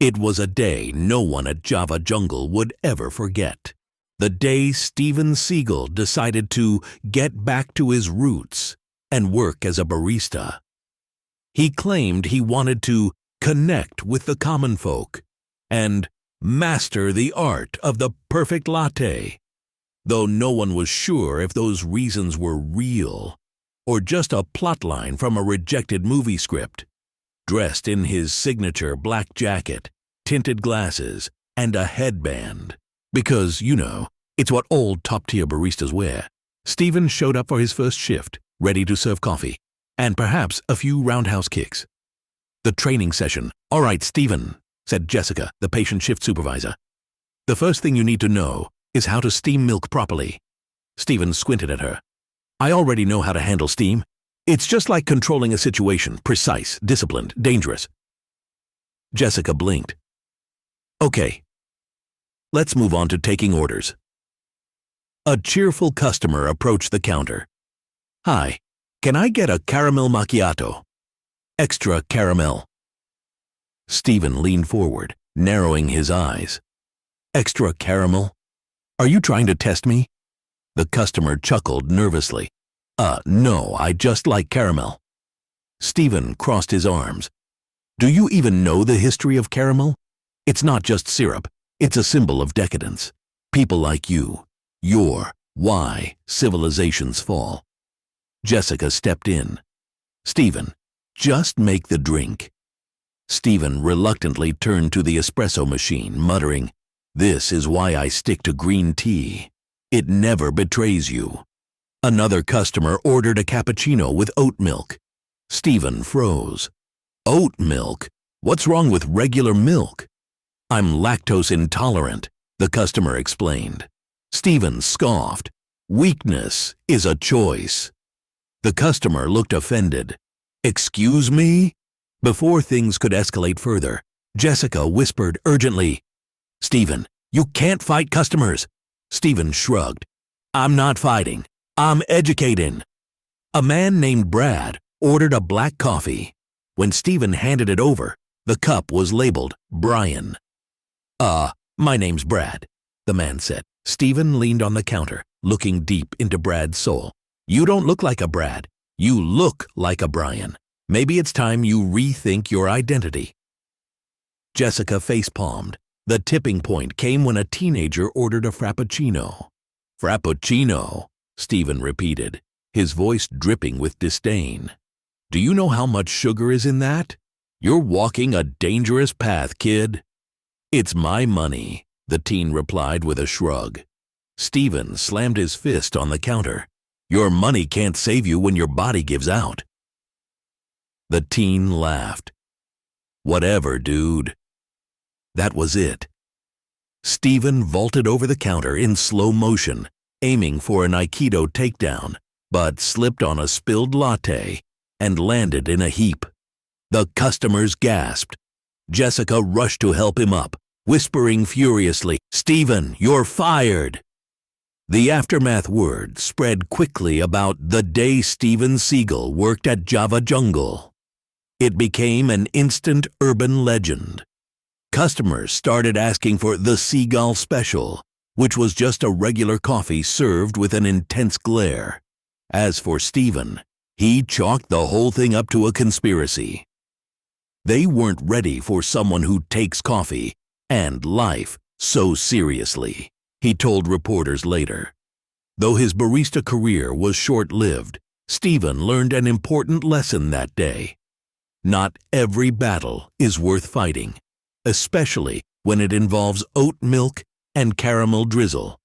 It was a day no one at Java Jungle would ever forget. The day Steven Seagal decided to get back to his roots and work as a barista. He claimed he wanted to connect with the common folk and master the art of the perfect latte, though no one was sure if those reasons were real or just a plotline from a rejected movie script. Dressed in his signature black jacket, tinted glasses, and a headband, because, you know, it's what all top-tier baristas wear, Steven showed up for his first shift, ready to serve coffee, and perhaps a few roundhouse kicks. The training session. "All right, Steven," said Jessica, the patient shift supervisor. "The first thing you need to know is how to steam milk properly." Steven squinted at her. "I already know how to handle steam. It's just like controlling a situation, precise, disciplined, dangerous." Jessica blinked. "Okay, let's move on to taking orders." A cheerful customer approached the counter. "Hi, can I get a caramel macchiato? Extra caramel." Steven leaned forward, narrowing his eyes. "Extra caramel? Are you trying to test me?" The customer chuckled nervously. No, I just like caramel." Steven crossed his arms. "Do you even know the history of caramel? It's not just syrup. It's a symbol of decadence. People like you're why civilizations fall." Jessica stepped in. "Steven, just make the drink." Steven reluctantly turned to the espresso machine, muttering, "This is why I stick to green tea. It never betrays you." Another customer ordered a cappuccino with oat milk. Steven froze. "Oat milk? What's wrong with regular milk?" "I'm lactose intolerant," the customer explained. Steven scoffed. "Weakness is a choice." The customer looked offended. "Excuse me?" Before things could escalate further, Jessica whispered urgently, "Steven, you can't fight customers." Steven shrugged. "I'm not fighting. I'm educating." A man named Brad ordered a black coffee. When Steven handed it over, the cup was labeled Brian. My name's Brad," the man said. Steven leaned on the counter, looking deep into Brad's soul. "You don't look like a Brad. You look like a Brian. Maybe it's time you rethink your identity." Jessica facepalmed. The tipping point came when a teenager ordered a frappuccino. "Frappuccino," Steven repeated, his voice dripping with disdain. "Do you know how much sugar is in that? You're walking a dangerous path, kid." "It's my money," the teen replied with a shrug. Steven slammed his fist on the counter. "Your money can't save you when your body gives out." The teen laughed. "Whatever, dude." That was it. Steven vaulted over the counter in slow motion, aiming for an Aikido takedown, but slipped on a spilled latte and landed in a heap. The customers gasped. Jessica rushed to help him up, whispering furiously, "Steven, you're fired!" The aftermath word spread quickly about the day Steven Seagal worked at Java Jungle. It became an instant urban legend. Customers started asking for the Seagal special, which was just a regular coffee served with an intense glare. As for Steven, he chalked the whole thing up to a conspiracy. They weren't ready for someone who takes coffee and life so seriously, he told reporters later. Though his barista career was short-lived, Steven learned an important lesson that day. Not every battle is worth fighting, especially when it involves oat milk and caramel drizzle.